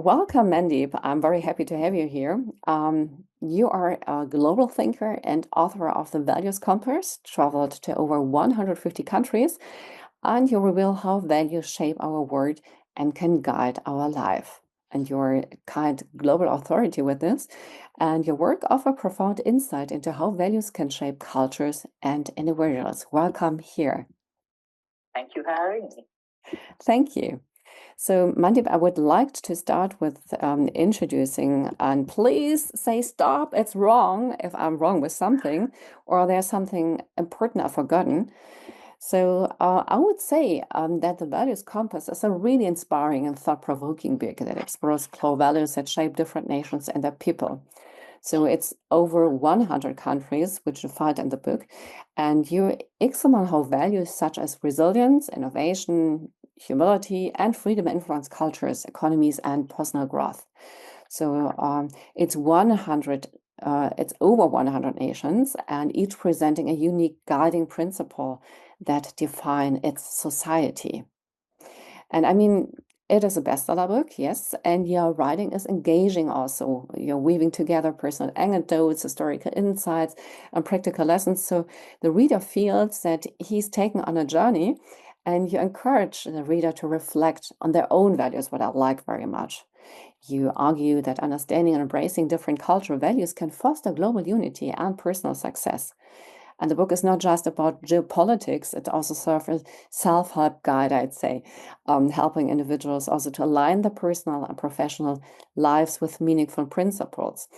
Welcome, Mandeep. I'm very happy to have you here. You are a global thinker and author of The Values Compass, traveled to over 150 countries, and you reveal how values shape our world and can guide our life. And you're a kind global authority with this, and your work offers profound insight into how values can shape cultures and individuals. Welcome here. Thank you for having me. Thank you. So, Mandeep, I would like to start with introducing, and please say stop, it's wrong if I'm wrong with something, or there's something important I've forgotten. So, I would say that The Values Compass is a really inspiring and thought-provoking book that explores core values that shape different nations and their people. So it's over 100 countries, which you find in the book, and you examine how values such as resilience, innovation, humility, and freedom influence cultures, economies, and personal growth. So it's 100. It's over 100 nations, and each presenting a unique guiding principle that define its society. And I mean, it is a bestseller book, yes, and your writing is engaging also. You're weaving together personal anecdotes, historical insights, and practical lessons. So the reader feels that he's taken on a journey, and you encourage the reader to reflect on their own values, what I like very much. You argue that understanding and embracing different cultural values can foster global unity and personal success. And the book is not just about geopolitics, it also serves as self-help guide, I'd say, helping individuals also to align their personal and professional lives with meaningful principles.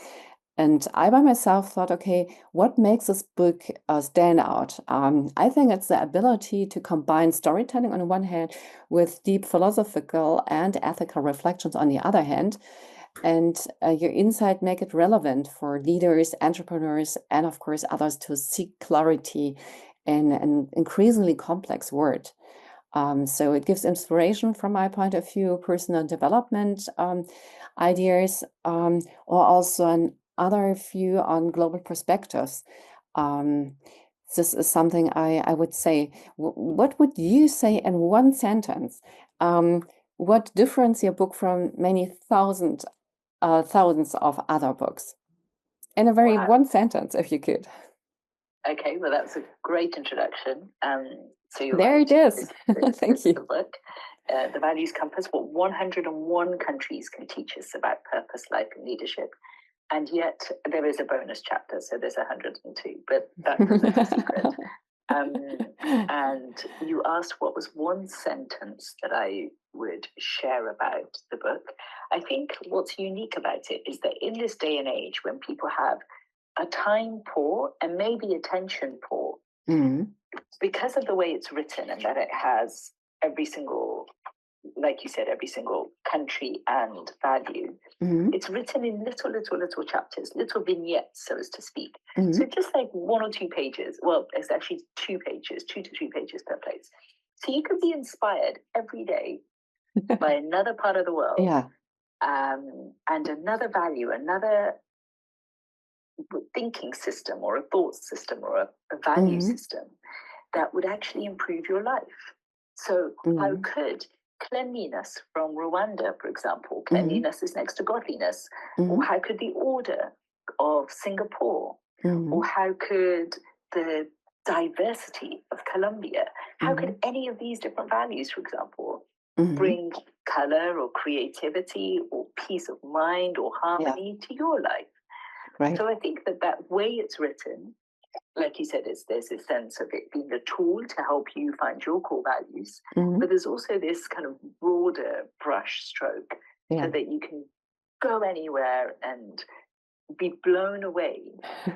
And I by myself thought, okay, what makes this book stand out? I think it's the ability to combine storytelling on the one hand with deep philosophical and ethical reflections on the other hand. And your insight make it relevant for leaders, entrepreneurs, and of course others to seek clarity in an increasingly complex world. So it gives inspiration from my point of view, personal development ideas, or also another view on global perspectives. This is something I would say. What would you say in one sentence? What difference your book from many thousands of other books? In a very Wow. one sentence, if you could. Okay, well, that's a great introduction. So you're There right. it is. Thank This you. is the book, The Values Compass, what 101 countries can teach us about purpose, life, and leadership. And yet there is a bonus chapter, so there's 102, but that remains a secret. And you asked what was one sentence that I would share about the book. I think what's unique about it is that in this day and age, when people have a time poor and maybe attention poor, because of the way it's written and that it has every single, like you said, every single country and value, it's written in little chapters, little vignettes, so as to speak. So just like 1 or 2 pages, well, it's actually 2 pages, 2 to 3 pages per place. So you could be inspired every day by another part of the world, and another value, another thinking system or a thought system or a value system that would actually improve your life. So how could cleanliness from Rwanda, for example, cleanliness is next to godliness, or how could the order of Singapore, or how could the diversity of Colombia, how could any of these different values, for example, bring color or creativity or peace of mind or harmony to your life? Right. So I think that way it's written, like you said, there's a sense of it being a tool to help you find your core values, but there's also this kind of broader brush stroke so that you can go anywhere and be blown away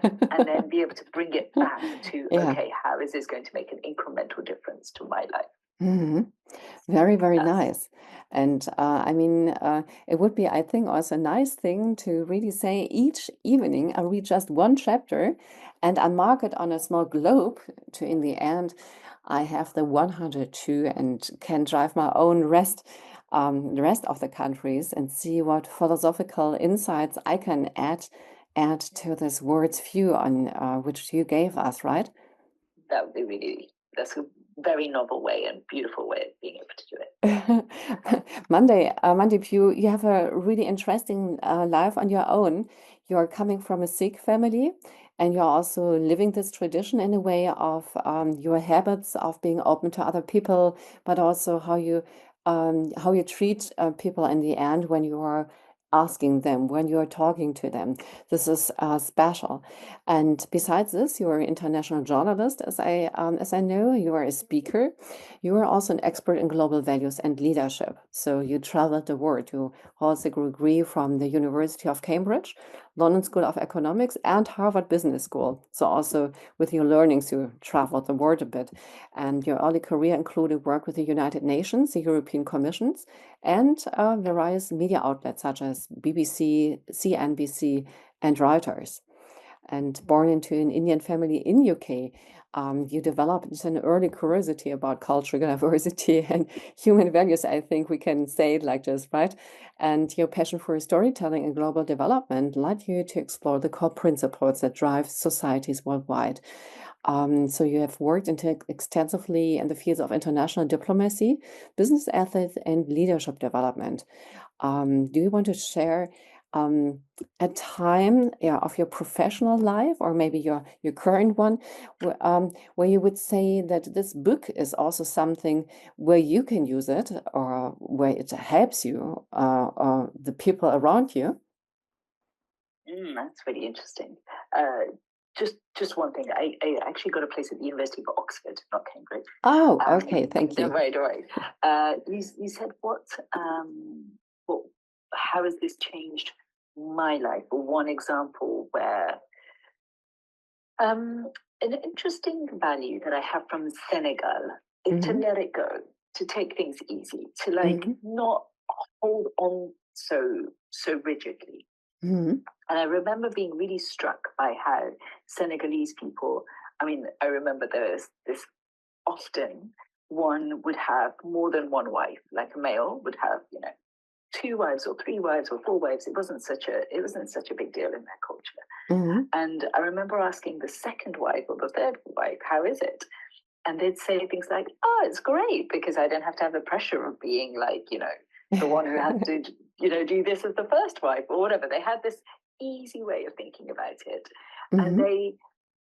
and then be able to bring it back to, okay, how is this going to make an incremental difference to my life? Very, very nice. And I mean, it would be, I think, also a nice thing to really say each evening I read just one chapter and I mark it on a small globe to, in the end, I have the 102 and can drive my own the rest of the countries and see what philosophical insights I can add to this world's view on which you gave us, right? That would be really, that's a very novel way and beautiful way of being able to do it. Mandeep, you have a really interesting life on your own. You're coming from a Sikh family, and you're also living this tradition in a way of your habits of being open to other people, but also how you treat people in the end when you are asking them, when you are talking to them. This is special. And besides this, you are an international journalist, as I know. You are a speaker. You are also an expert in global values and leadership. So you traveled the world. You hold a degree from the University of Cambridge, London School of Economics, and Harvard Business School. So also with your learnings, you traveled the world a bit. And your early career included work with the United Nations, the European Commissions, and various media outlets such as BBC, CNBC, and Reuters. And born into an Indian family in UK, you developed an early curiosity about cultural diversity and human values. I think we can say it like this, right? And your passion for storytelling and global development led you to explore the core principles that drive societies worldwide. So you have worked extensively in the fields of international diplomacy, business ethics, and leadership development. Do you want to share um, a time, yeah, of your professional life, or maybe your current one, where you would say that this book is also something where you can use it, or where it helps you, or the people around you? That's really interesting. Just one thing. I actually got a place at the University of Oxford, not Cambridge. Oh, okay, thank you. Right, right. You said what? How has this changed my life? One example where an interesting value that I have from Senegal is to let it go, to take things easy, to not hold on so rigidly. And I remember being really struck by how Senegalese people, I mean, I remember there's this often one would have more than one wife, like a male would have, 2 wives or 3 wives or 4 wives. It wasn't such a big deal in their culture. And I remember asking the second wife or the third wife, how is it? And they'd say things like, oh, it's great, because I don't have to have the pressure of being like, the one who has to, do this as the first wife or whatever. They had this easy way of thinking about it. And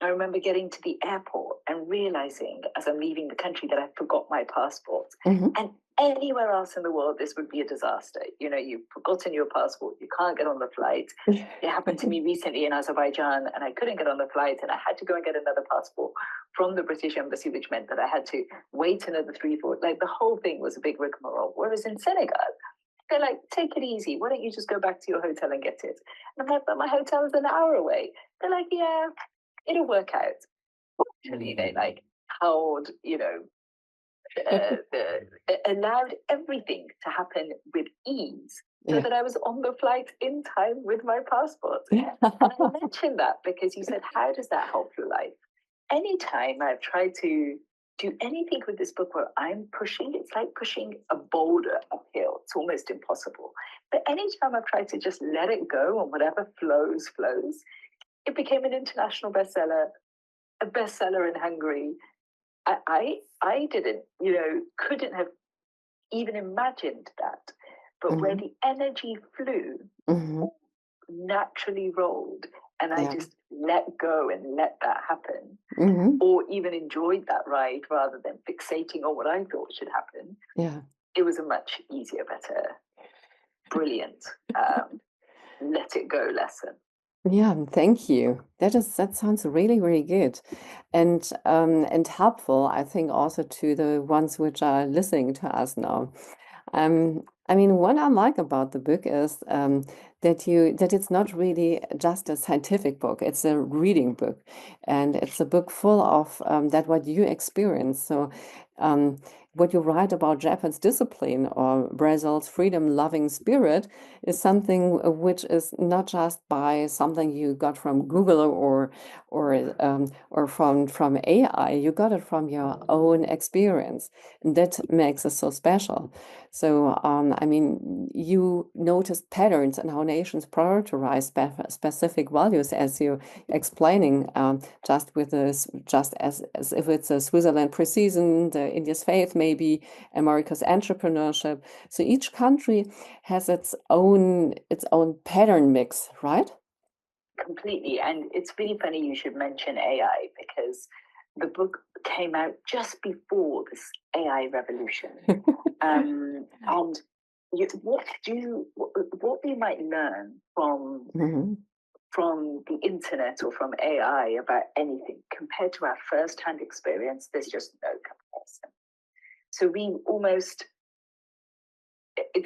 I remember getting to the airport and realizing as I'm leaving the country that I forgot my passport. And anywhere else in the world, this would be a disaster. You've forgotten your passport. You can't get on the flight. It happened to me recently in Azerbaijan, and I couldn't get on the flight, and I had to go and get another passport from the British embassy, which meant that I had to wait another 3-4. Like, the whole thing was a big rigmarole. Whereas in Senegal, they're like, take it easy. Why don't you just go back to your hotel and get it? And I'm like, but my hotel is an hour away. They're like, yeah, it'll work out. Actually, they held, allowed everything to happen with ease, so that I was on the flight in time with my passport. And I mentioned that because you said, how does that help your life? Anytime I've tried to do anything with this book where I'm pushing, it's like pushing a boulder uphill. It's almost impossible. But anytime I've tried to just let it go and whatever flows, it became an international bestseller, a bestseller in Hungary. I didn't, couldn't have even imagined that. But where the energy flew, naturally rolled, and I just let go and let that happen, or even enjoyed that ride rather than fixating on what I thought should happen. It was a much easier, better, brilliant let it go lesson. Yeah, thank you. That sounds really, really good, and helpful, I think, also to the ones which are listening to us now. I mean, what I like about the book is that it's not really just a scientific book. It's a reading book, and it's a book full of that what you experience. So, what you write about Japan's discipline or Brazil's freedom-loving spirit is something which is not just by something you got from Google or from AI. You got it from your own experience, and that makes it so special. So, I mean, you noticed patterns in how nations prioritize specific values, as you explaining, just with this, just as if it's a Switzerland precision, the India's faith maybe America's entrepreneurship. So each country has its own pattern mix, right? Completely. And it's really funny you should mention AI, because the book came out just before this AI revolution. And what we might learn from the internet or from AI about anything compared to our first-hand experience, there's just no comparison. So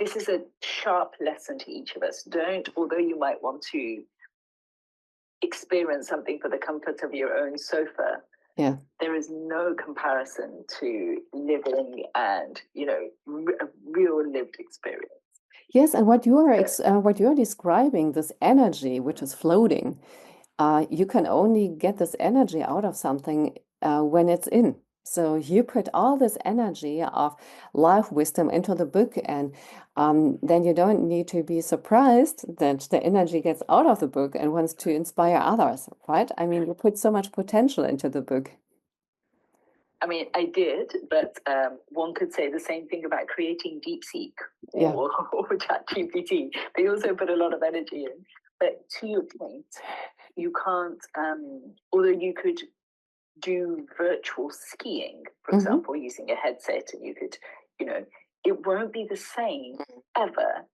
this is a sharp lesson to each of us. Although you might want to experience something for the comfort of your own sofa, there is no comparison to living and, a real lived experience. Yes, and what you're describing, this energy which is floating, you can only get this energy out of something when it's in. So you put all this energy of life wisdom into the book, and then you don't need to be surprised that the energy gets out of the book and wants to inspire others, right? I mean, you put so much potential into the book. I mean, I did, but one could say the same thing about creating DeepSeek or ChatGPT. They also put a lot of energy in. But to your point, you can't, although you could do virtual skiing, for example, using a headset, and you could, it won't be the same ever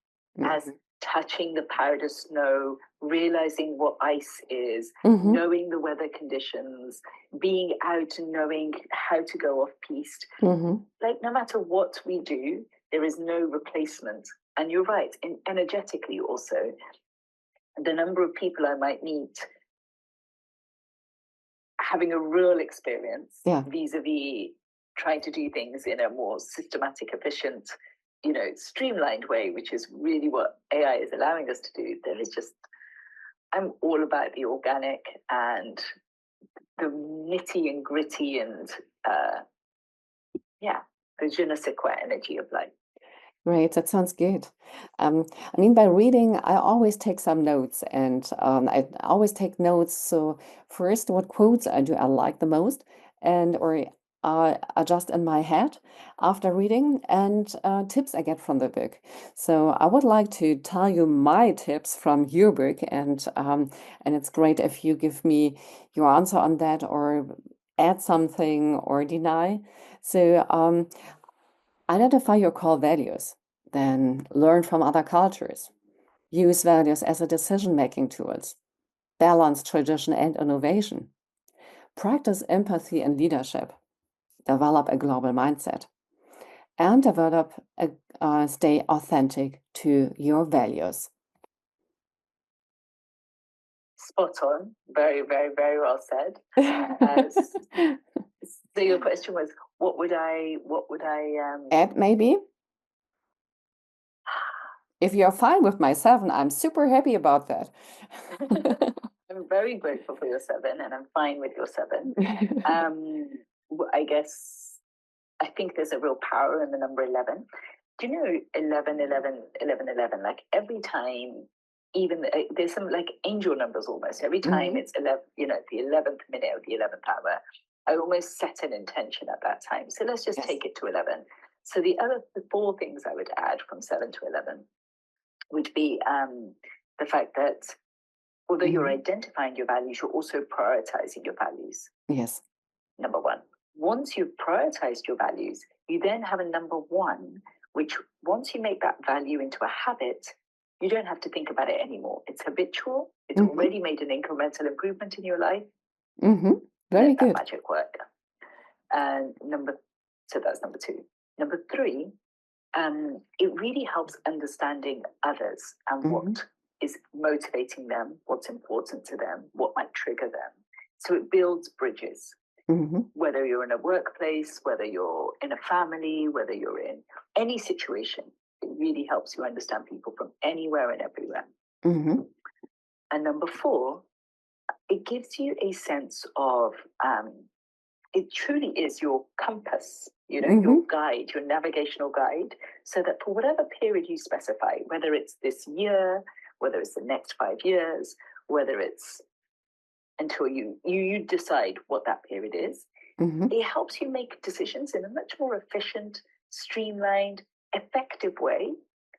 as touching the powder snow, realizing what ice is, knowing the weather conditions, being out and knowing how to go off piste. Like, no matter what we do, there is no replacement. And you're right, energetically also, the number of people I might meet having a real experience vis-a-vis trying to do things in a more systematic, efficient, streamlined way, which is really what AI is allowing us to do. I'm all about the organic and the nitty and gritty and the je ne sais quoi energy of life. Right, that sounds good. I mean, by reading, I always take some notes, and I always take notes. So first, what quotes do I like the most, or are just in my head after reading, and tips I get from the book. So I would like to tell you my tips from your book, and it's great if you give me your answer on that, or add something, or deny. So identify your core values, then learn from other cultures. Use values as a decision-making tools. Balance tradition and innovation. Practice empathy and leadership. Develop a global mindset. And stay authentic to your values. Spot on. Very, very, very well said. So your question was, what would I add maybe? If you're fine with my 7, I'm super happy about that. I'm very grateful for your 7, and I'm fine with your 7. I think there's a real power in the number 11. Do you know 11, 11, 11, 11? Like, every time, even there's some like angel numbers almost. Every time it's 11, the 11th minute of the 11th hour, I almost set an intention at that time. So let's just take it to 11. So the 4 things I would add from 7 to 11 would be the fact that although you're identifying your values, you're also prioritizing your values. Yes. Number 1. Once you've prioritized your values, you then have a number 1, which once you make that value into a habit, you don't have to think about it anymore. It's habitual. It's already made an incremental improvement in your life. Very good. That magic work. And so that's number 2. Number 3, it really helps understanding others and what is motivating them, what's important to them, what might trigger them. So it builds bridges. Whether you're in a workplace, whether you're in a family, whether you're in any situation, it really helps you understand people from anywhere and everywhere. And number 4, it gives you a sense of, it truly is your compass, your guide, your navigational guide, so that for whatever period you specify, whether it's this year, whether it's the next 5 years, whether it's until you decide what that period is, It helps you make decisions in a much more efficient, streamlined, effective way,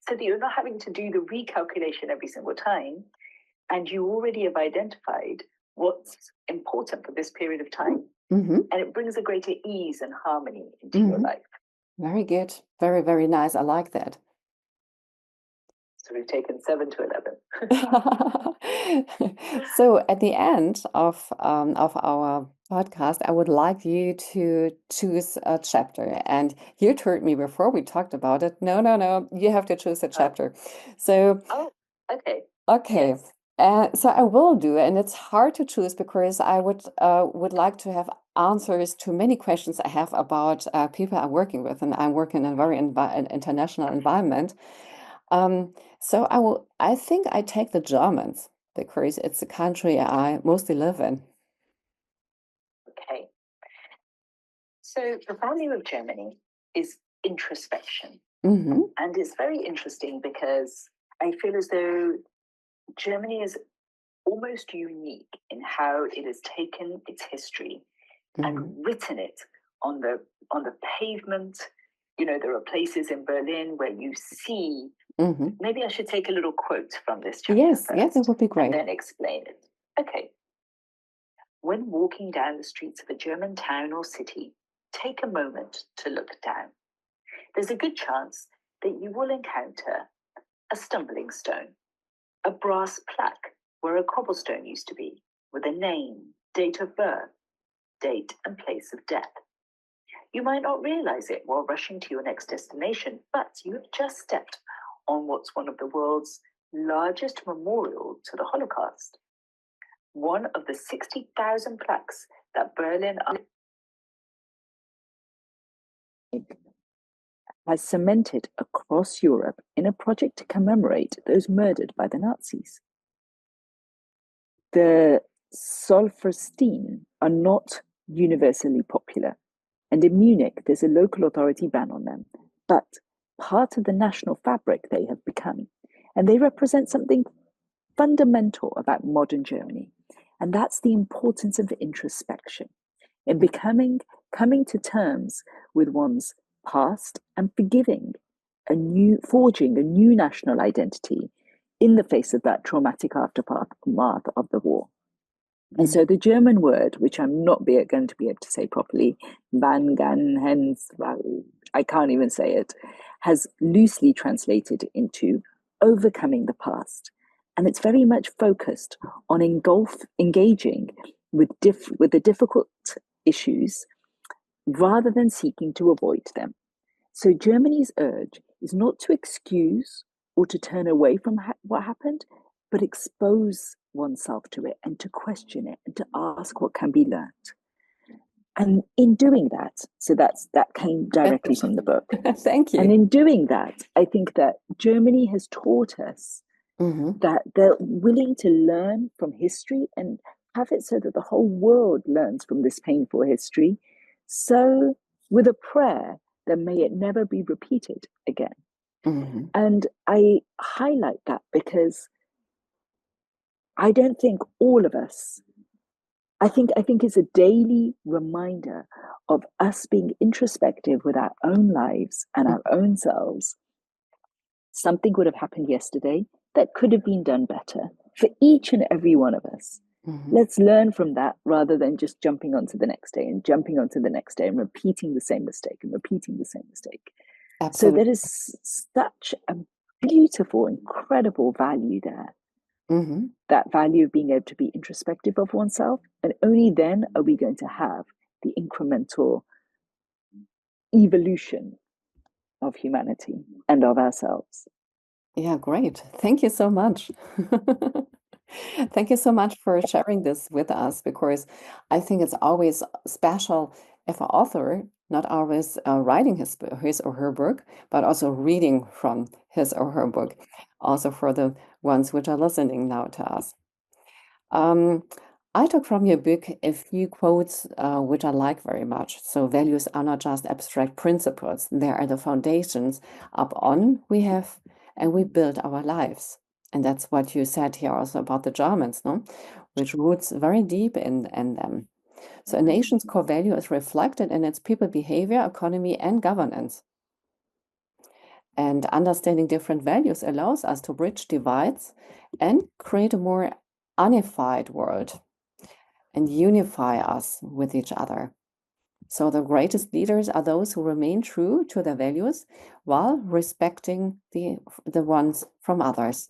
so that you're not having to do the recalculation every single time, and you already have identified what's important for this period of time. And it brings a greater ease and harmony into your life. Very good. Very, very nice. I like that. So we've taken 7 to 11. So at the end of our podcast, I would like you to choose a chapter. And you told me before we talked about it, no, you have to choose a chapter. So, okay. Okay. Yes. So I will do, and it's hard to choose because I would like to have answers to many questions I have about people I'm working with, and I'm working in a very international environment. So I think I take the Germans because it's the country I mostly live in. Okay. So the value of Germany is introspection. And it's very interesting because I feel as though Germany is almost unique in how it has taken its history and written it on the pavement. You know, there are places in Berlin where you see. Maybe I should take a little quote from this chapter. Yes, that would be great. And then explain it. Okay. When walking down the streets of a German town or city, take a moment to look down. There's a good chance that you will encounter a stumbling stone, a brass plaque where a cobblestone used to be, with a name, date of birth, date and place of death. You might not realize it while rushing to your next destination, but you have just stepped on what's one of the world's largest memorial to the Holocaust. One of the 60,000 plaques that Berlin has cemented across Europe in a project to commemorate those murdered by the Nazis. The Zollverein are not universally popular, and in Munich there's a local authority ban on them, but part of the national fabric they have become, and they represent something fundamental about modern Germany, and that's the importance of introspection in coming to terms with one's past and forging a new national identity in the face of that traumatic aftermath of the war. And so the German word, which I'm not going to be able to say properly, I can't even say it, has loosely translated into overcoming the past. And it's very much focused on engaging with the difficult issues rather than seeking to avoid them. So Germany's urge is not to excuse or to turn away from what happened, but expose oneself to it and to question it and to ask what can be learned. And in doing that, so that came directly from the book. Thank you. And in doing that, I think that Germany has taught us that they're willing to learn from history and have it so that the whole world learns from this painful history. So with a prayer that may it never be repeated again. And I highlight that because I don't think all of us, I think it's a daily reminder of us being introspective with our own lives and our own selves. Something would have happened yesterday that could have been done better for each and every one of us. Let's learn from that rather than just jumping onto the next day and jumping onto the next day and repeating the same mistake and repeating the same mistake. Absolutely. So there is such a beautiful, incredible value there. That value of being able to be introspective of oneself, and only then are we going to have the incremental evolution of humanity and of ourselves. Yeah, great. Thank you so much. Thank you so much for sharing this with us, because I think it's always special if an author not always writing his or her book, but also reading from his or her book, also for the ones which are listening now to us. I took from your book a few quotes which I like very much. So values are not just abstract principles. They are the foundations upon we build our lives. And that's what you said here also about the Germans, no? Which roots very deep in them. So a nation's core value is reflected in its people behavior, economy, and governance. And understanding different values allows us to bridge divides and create a more unified world and unify us with each other. So the greatest leaders are those who remain true to their values while respecting the ones from others.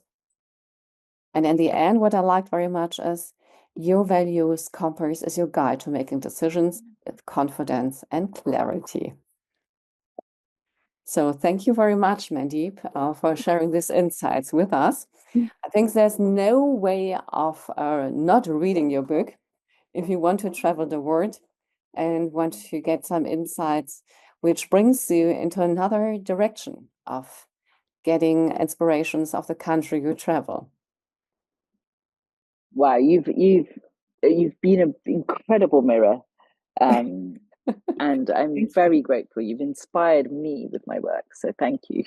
And in the end, what I liked very much is your values compass is your guide to making decisions with confidence and clarity. So thank you very much, Mandeep, for sharing these insights with us. I think there's no way of not reading your book if you want to travel the world and want to get some insights, which brings you into another direction of getting inspirations of the country you travel. Wow, you've been an incredible mirror, and I'm very grateful. You've inspired me with my work, so thank you.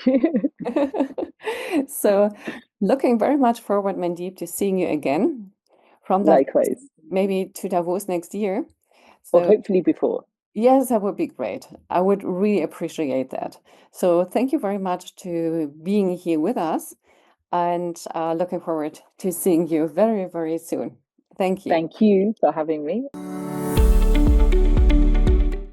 So, looking very much forward, Mandeep, to seeing you again from Davos, Likewise, maybe to Davos next year. or So, hopefully before. yes, that would be great. I would really appreciate that. So, thank you very much to being here with us, and looking forward to seeing you very, very soon. Thank you. Thank you for having me.